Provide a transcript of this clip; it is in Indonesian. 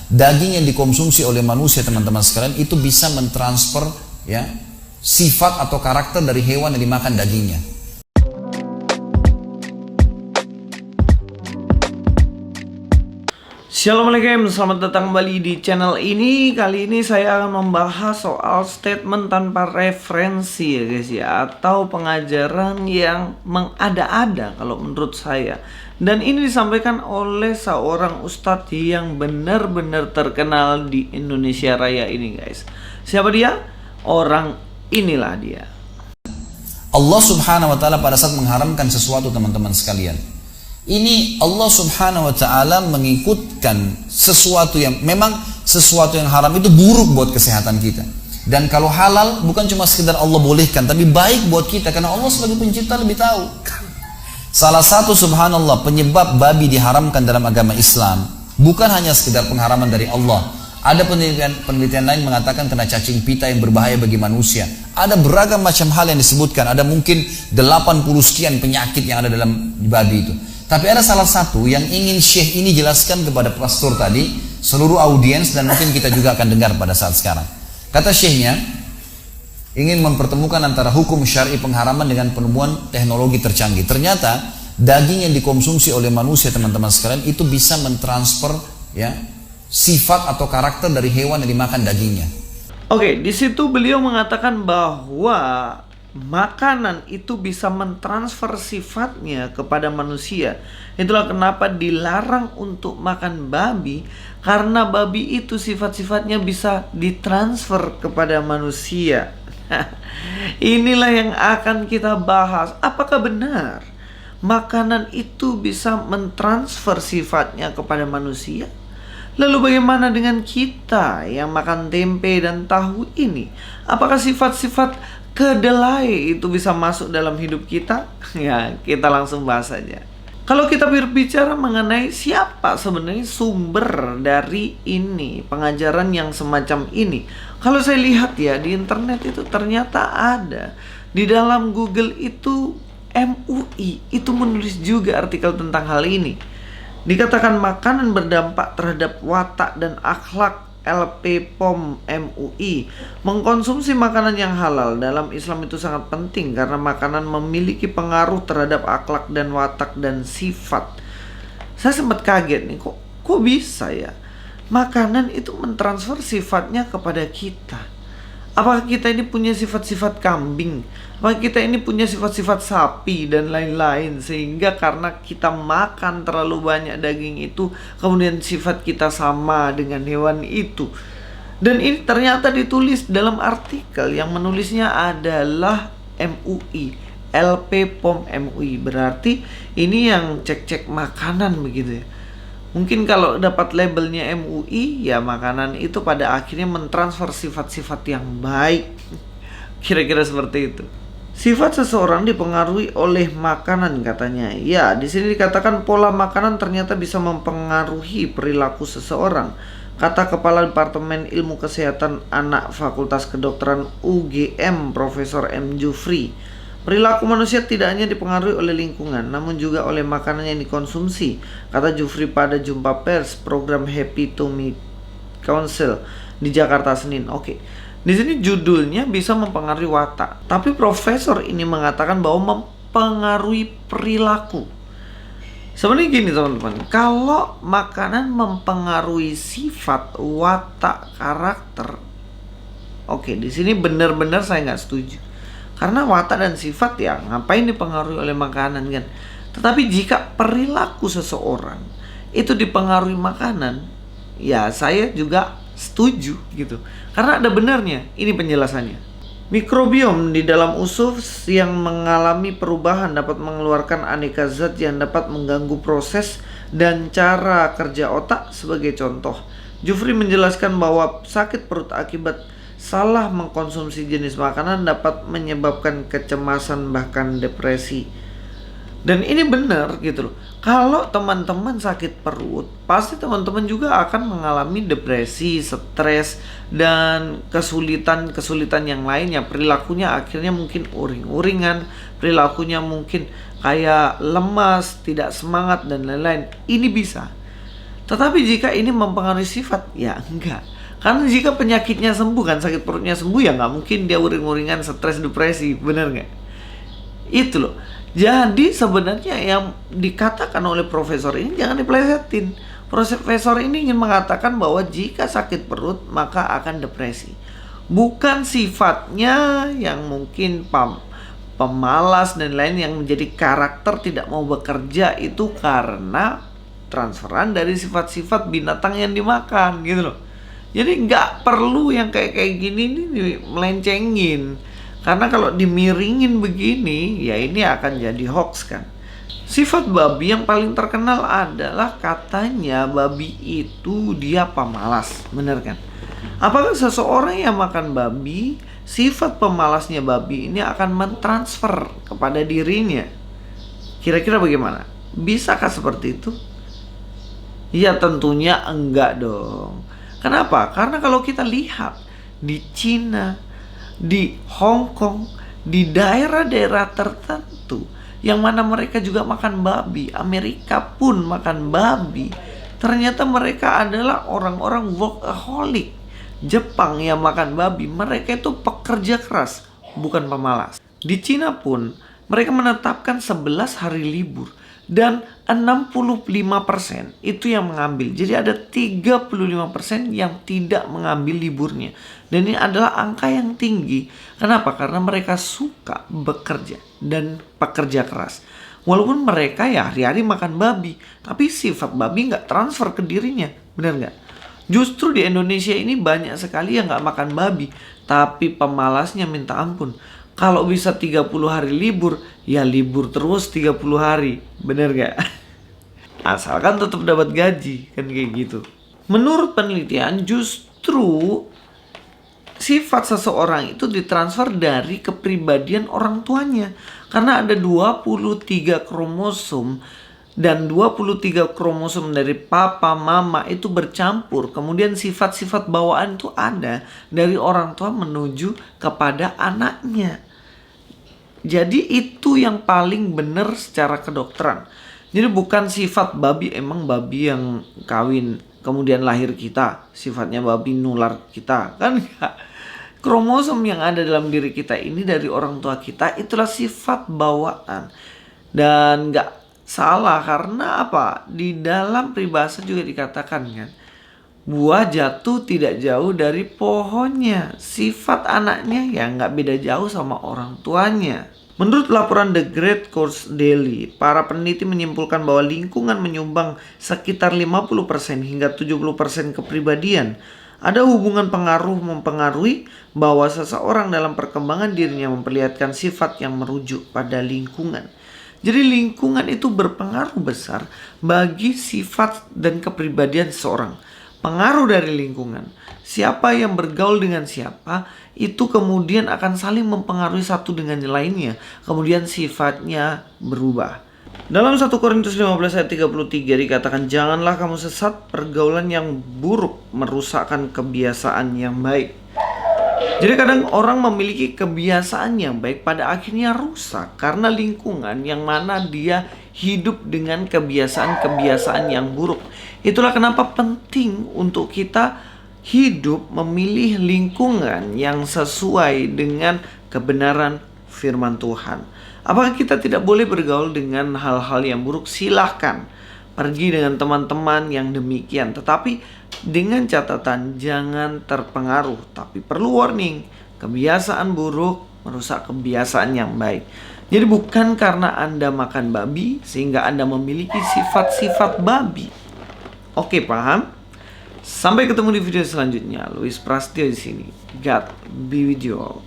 daging yang dikonsumsi oleh manusia teman-teman sekalian itu bisa mentransfer ya sifat atau karakter dari hewan yang dimakan dagingnya. Assalamualaikum, selamat datang kembali di channel ini. Kali ini saya akan membahas soal statement tanpa referensi ya guys ya, atau pengajaran yang mengada-ada kalau menurut saya. Dan ini disampaikan oleh seorang ustadz yang benar-benar terkenal di Indonesia Raya ini guys. Siapa dia? Orang inilah dia. Allah subhanahu wa ta'ala pada saat mengharamkan sesuatu teman-teman sekalian, ini Allah subhanahu wa ta'ala mengikutkan sesuatu yang memang sesuatu yang haram itu buruk buat kesehatan kita. Dan kalau halal bukan cuma sekedar Allah bolehkan, tapi baik buat kita karena Allah sebagai pencipta lebih tahu. Salah satu subhanallah penyebab babi diharamkan dalam agama Islam bukan hanya sekedar pengharaman dari Allah. Ada penelitian lain mengatakan kena cacing pita yang berbahaya bagi manusia. Ada beragam macam hal yang disebutkan. Ada mungkin 80 sekian penyakit yang ada dalam babi itu. Tapi ada salah satu yang ingin Syekh ini jelaskan kepada pastor tadi, seluruh audiens, dan mungkin kita juga akan dengar pada saat sekarang. Kata Syekhnya, ingin mempertemukan antara hukum syar'i pengharaman dengan penemuan teknologi tercanggih. Ternyata daging yang dikonsumsi oleh manusia teman-teman sekalian itu bisa mentransfer ya sifat atau karakter dari hewan yang dimakan dagingnya. Oke, di situ beliau mengatakan bahwa makanan itu bisa mentransfer sifatnya kepada manusia. Itulah kenapa dilarang untuk makan babi, karena babi itu sifat-sifatnya bisa ditransfer kepada manusia. Inilah yang akan kita bahas. Apakah benar makanan itu bisa mentransfer sifatnya kepada manusia? Lalu bagaimana dengan kita yang makan tempe dan tahu ini? Apakah sifat-sifat kedelai itu bisa masuk dalam hidup kita? Ya, kita langsung bahas saja. Kalau kita berbicara mengenai siapa sebenarnya sumber dari ini, pengajaran yang semacam ini, kalau saya lihat ya di internet itu ternyata ada. Di dalam Google itu MUI itu menulis juga artikel tentang hal ini. Dikatakan makanan berdampak terhadap watak dan akhlak. LP POM MUI, mengkonsumsi makanan yang halal dalam Islam itu sangat penting karena makanan memiliki pengaruh terhadap akhlak dan watak dan sifat. Saya sempat kaget nih, kok bisa ya makanan itu mentransfer sifatnya kepada kita. Apakah kita ini punya sifat-sifat kambing? Apakah kita ini punya sifat-sifat sapi dan lain-lain, sehingga karena kita makan terlalu banyak daging itu kemudian sifat kita sama dengan hewan itu? Dan ini ternyata ditulis dalam artikel yang menulisnya adalah MUI, LP POM MUI. Berarti ini yang cek-cek makanan begitu ya. Mungkin kalau dapat labelnya MUI, ya makanan itu pada akhirnya mentransfer sifat-sifat yang baik. Kira-kira seperti itu. Sifat seseorang dipengaruhi oleh makanan katanya. Ya, di sini dikatakan pola makanan ternyata bisa mempengaruhi perilaku seseorang. Kata Kepala Departemen Ilmu Kesehatan Anak Fakultas Kedokteran UGM, Profesor M. Jufri. Perilaku manusia tidak hanya dipengaruhi oleh lingkungan, namun juga oleh makanan yang dikonsumsi, kata Jufri pada jumpa pers program Happy to Meet Council di Jakarta Senin. Oke, di sini judulnya bisa mempengaruhi watak, tapi profesor ini mengatakan bahwa mempengaruhi perilaku. Sebenarnya gini teman-teman, kalau makanan mempengaruhi sifat, watak, karakter, oke, di sini benar-benar saya nggak setuju. Karena watak dan sifat ya ngapain dipengaruhi oleh makanan kan. Tetapi jika perilaku seseorang itu dipengaruhi makanan, ya saya juga setuju gitu. Karena ada benarnya, ini penjelasannya. Mikrobiom di dalam usus yang mengalami perubahan dapat mengeluarkan aneka zat yang dapat mengganggu proses dan cara kerja otak. Sebagai contoh, Jufri menjelaskan bahwa sakit perut akibat salah mengkonsumsi jenis makanan dapat menyebabkan kecemasan bahkan depresi. Dan ini benar gitu loh. Kalau teman-teman sakit perut, pasti teman-teman juga akan mengalami depresi, stres, dan kesulitan yang lainnya. Perilakunya akhirnya mungkin uring-uringan, perilakunya mungkin kayak lemas, tidak semangat, dan lain-lain. Ini bisa. Tetapi jika ini mempengaruhi sifat, ya enggak. Karena jika penyakitnya sembuh kan, sakit perutnya sembuh, ya nggak mungkin dia uring-uringan, stres, depresi, bener nggak? Itu loh. Jadi sebenarnya yang dikatakan oleh profesor ini jangan dipelesetin. Profesor ini ingin mengatakan bahwa jika sakit perut maka akan depresi. Bukan sifatnya yang mungkin pemalas dan lain yang menjadi karakter tidak mau bekerja, itu karena transferan dari sifat-sifat binatang yang dimakan gitu loh. Jadi nggak perlu yang kayak gini nih melencengin. Karena kalau dimiringin begini, ya ini akan jadi hoax kan. Sifat babi yang paling terkenal adalah katanya babi itu dia pemalas, bener kan? Apakah seseorang yang makan babi, sifat pemalasnya babi ini akan mentransfer kepada dirinya? Kira-kira bagaimana? Bisakah seperti itu? Ya tentunya enggak dong. Kenapa? Karena kalau kita lihat di Cina, di Hong Kong, di daerah-daerah tertentu yang mana mereka juga makan babi, Amerika pun makan babi, ternyata mereka adalah orang-orang workaholic. Jepang yang makan babi, mereka itu pekerja keras, bukan pemalas. Di Cina pun mereka menetapkan 11 hari libur dan 65% itu yang mengambil. Jadi ada 35% yang tidak mengambil liburnya. Dan ini adalah angka yang tinggi. Kenapa? Karena mereka suka bekerja dan pekerja keras. Walaupun mereka ya hari-hari makan babi, tapi sifat babi nggak transfer ke dirinya. Benar nggak? Justru di Indonesia ini banyak sekali yang nggak makan babi, tapi pemalasnya minta ampun. Kalau bisa 30 hari libur, ya libur terus 30 hari. Bener gak? Asalkan tetap dapat gaji, kan kayak gitu. Menurut penelitian, justru sifat seseorang itu ditransfer dari kepribadian orang tuanya. Karena ada 23 kromosom dan 23 kromosom dari papa, mama itu bercampur. Kemudian sifat-sifat bawaan itu ada dari orang tua menuju kepada anaknya. Jadi itu yang paling benar secara kedokteran. Jadi bukan sifat babi, emang babi yang kawin kemudian lahir kita, sifatnya babi nular kita, kan enggak. Kromosom yang ada dalam diri kita ini dari orang tua kita itulah sifat bawaan. Dan enggak salah karena apa? Di dalam peribahasa juga dikatakan kan, buah jatuh tidak jauh dari pohonnya. Sifat anaknya ya nggak beda jauh sama orang tuanya. Menurut laporan The Great Course Daily, para peneliti menyimpulkan bahwa lingkungan menyumbang sekitar 50% hingga 70% kepribadian. Ada hubungan pengaruh mempengaruhi bahwa seseorang dalam perkembangan dirinya memperlihatkan sifat yang merujuk pada lingkungan. Jadi lingkungan itu berpengaruh besar bagi sifat dan kepribadian seseorang. Pengaruh dari lingkungan, siapa yang bergaul dengan siapa, itu kemudian akan saling mempengaruhi satu dengan yang lainnya. Kemudian sifatnya berubah. Dalam 1 Korintus 15 ayat 33 dikatakan, janganlah kamu sesat, pergaulan yang buruk merusakkan kebiasaan yang baik. Jadi kadang orang memiliki kebiasaan yang baik pada akhirnya rusak karena lingkungan yang mana dia hidup dengan kebiasaan-kebiasaan yang buruk. Itulah kenapa penting untuk kita hidup memilih lingkungan yang sesuai dengan kebenaran firman Tuhan. Apakah kita tidak boleh bergaul dengan hal-hal yang buruk? Silahkan pergi dengan teman-teman yang demikian, tetapi dengan catatan jangan terpengaruh. Tapi perlu warning, kebiasaan buruk merusak kebiasaan yang baik. Jadi bukan karena Anda makan babi sehingga Anda memiliki sifat-sifat babi. Oke, paham? Sampai ketemu di video selanjutnya. Luis Prastio di sini. God be with you all.